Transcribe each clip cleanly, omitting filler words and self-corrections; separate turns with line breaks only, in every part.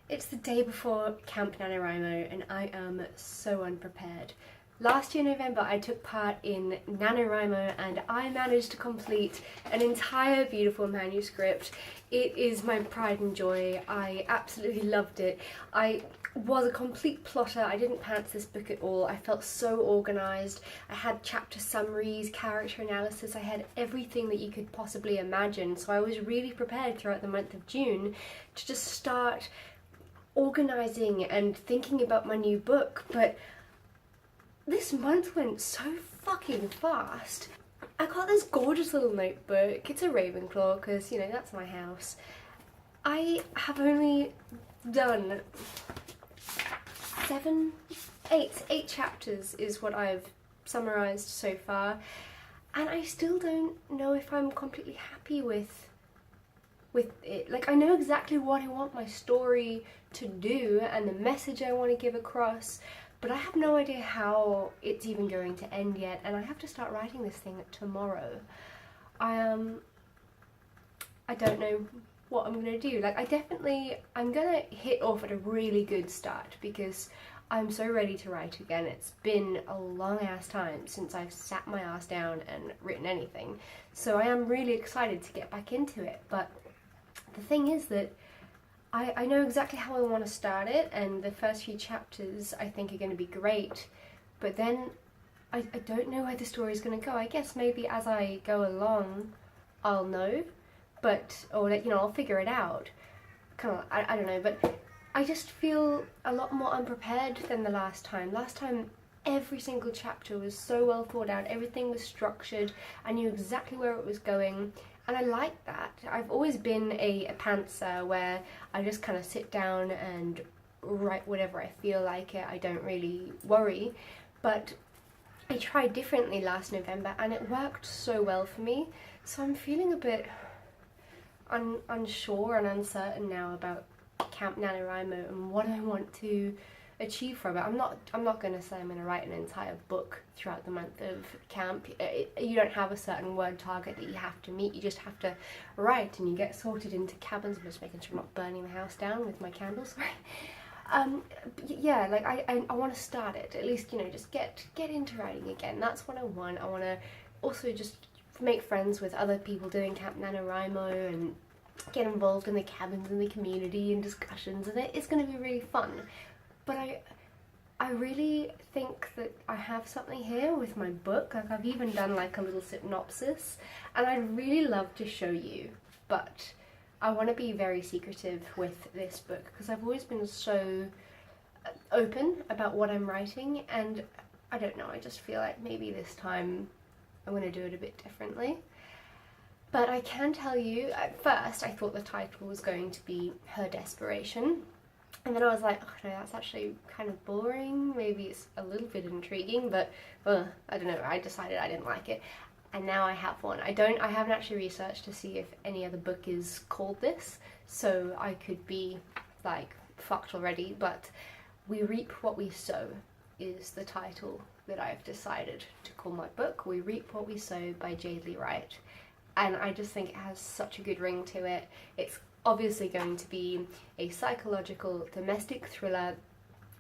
It's the day before Camp Nanowrimo and I am so unprepared. Last year November I took part in Nanowrimo and I managed to complete an entire beautiful manuscript. It is my pride and joy. I absolutely loved it. I was a complete plotter. I didn't pants this book at all. I felt so organised. I had chapter summaries, character analysis, I had everything that you could possibly imagine. So I was really prepared throughout the month of June to just start organising and thinking about my new book, but this month went so fucking fast. I got this gorgeous little notebook. It's a Ravenclaw because, you know, that's my house. I have only done eight chapters is what I've summarised so far, and I still don't know if I'm completely happy with it. Like, I know exactly what I want my story to do and the message I want to give across, but I have no idea how it's even going to end yet, and I have to start writing this thing tomorrow. I don't know what I'm gonna do. Like, I'm gonna hit off at a really good start because I'm so ready to write again. It's been a long ass time since I've sat my ass down and written anything, so I am really excited to get back into it. But the thing is that I know exactly how I want to start it, and the first few chapters I think are going to be great, but then I don't know where the story's going to go. I guess maybe as I go along I'll know, or like, you know, I'll figure it out. Kind of, I don't know, but I just feel a lot more unprepared than the last time. Last time every single chapter was so well thought out, everything was structured, I knew exactly where it was going. And I like that. I've always been a pantser where I just kind of sit down and write whatever I feel like it. I don't really worry. But I tried differently last November and it worked so well for me. So I'm feeling a bit unsure and uncertain now about Camp Nanowrimo and what I want to achieve from it. I'm not going to say I'm going to write an entire book throughout the month of camp. You don't have a certain word target that you have to meet. You just have to write and you get sorted into cabins. I'm just making sure I'm not burning the house down with my candles. Yeah, like I want to start it, at least, you know, just get into writing again. That's what I want. I want to also just make friends with other people doing Camp Nanowrimo and get involved in the cabins and the community and discussions, and it's going to be really fun. But I really think that I have something here with my book. Like, I've even done like a little synopsis, and I'd really love to show you, but I want to be very secretive with this book because I've always been so open about what I'm writing, and I don't know, I just feel like maybe this time I'm going to do it a bit differently. But I can tell you, at first I thought the title was going to be Her Desperation. And then I was like, oh no, that's actually kind of boring. Maybe it's a little bit intriguing, but I don't know. I decided I didn't like it, and now I have one. I haven't actually researched to see if any other book is called this, so I could be like fucked already. But We Reap What We Sow is the title that I've decided to call my book. We Reap What We Sow by Jade Lee Wright, and I just think it has such a good ring to it. It's obviously going to be a psychological domestic thriller,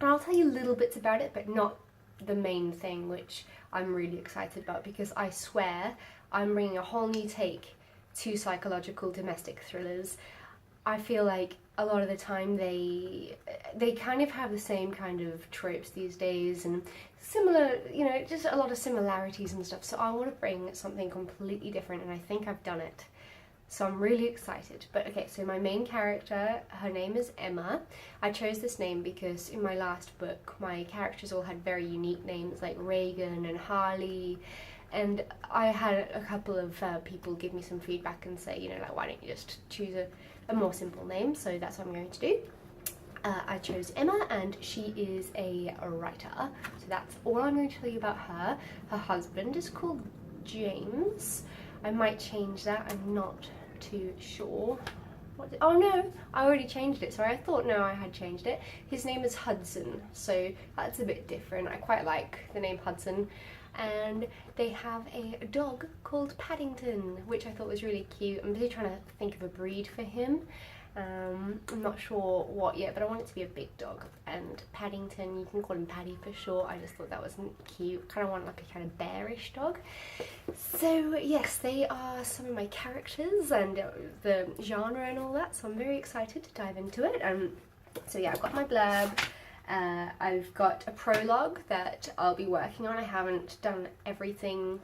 and I'll tell you little bits about it, but not the main thing, which I'm really excited about, because I swear I'm bringing a whole new take to psychological domestic thrillers. I feel like a lot of the time they kind of have the same kind of tropes these days and similar, you know, just a lot of similarities and stuff. So I want to bring something completely different, and I think I've done it. So I'm really excited. But okay, so my main character, her name is Emma. I chose this name because in my last book, my characters all had very unique names like Reagan and Harley. And I had a couple of people give me some feedback and say, you know, like, why don't you just choose a more simple name? So that's what I'm going to do. I chose Emma, and she is a writer. So that's all I'm going to tell you about her. Her husband is called James. I might change that, I'm not too sure. Oh no, I already changed it. Sorry, I thought no, I had changed it. His name is Hudson, so that's a bit different. I quite like the name Hudson. And they have a dog called Paddington, which I thought was really cute. I'm busy trying to think of a breed for him. I'm not sure what yet, but I want it to be a big dog. And Paddington, you can call him Paddy for short. I just thought that was cute. Kind of want like a kind of bearish dog. So yes, they are some of my characters and the genre and all that. So I'm very excited to dive into it. So yeah, I've got my blurb. I've got a prologue that I'll be working on. I haven't done everything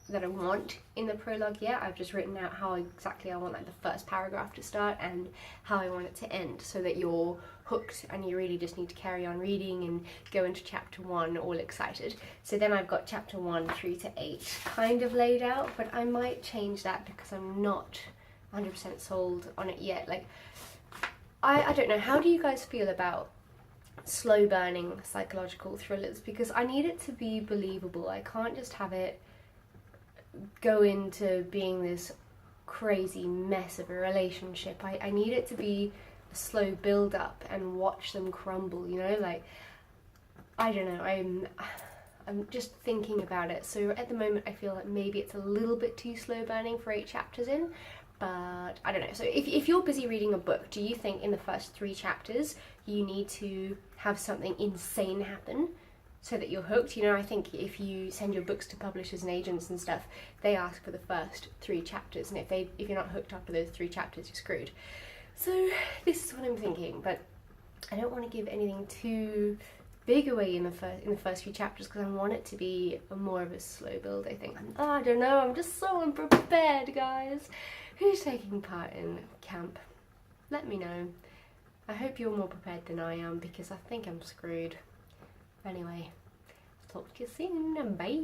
that I want in the prologue yet. I've just written out how exactly I want like the first paragraph to start and how I want it to end, so that you're hooked and you really just need to carry on reading and go into chapter 1 all excited. So then I've got chapter 1 through to 8 kind of laid out, but I might change that because I'm not 100% sold on it yet. Like, I don't know, how do you guys feel about slow burning psychological thrillers? Because I need it to be believable. I can't just have it go into being this crazy mess of a relationship. I need it to be a slow build up and watch them crumble, you know, like, I don't know, I'm just thinking about it. So at the moment I feel like maybe it's a little bit too slow burning for 8 chapters in, but I don't know. So if you're busy reading a book, do you think in the first 3 chapters you need to have something insane happen so that you're hooked? You know, I think if you send your books to publishers and agents and stuff, they ask for the first 3 chapters, and if you're not hooked after those 3 chapters, you're screwed. So this is what I'm thinking, but I don't want to give anything too big away in the first few chapters because I want it to be more of a slow build, I think. I don't know, I'm just so unprepared, guys. Who's taking part in camp? Let me know. I hope you're more prepared than I am, because I think I'm screwed. Anyway, talk to you soon. Bye.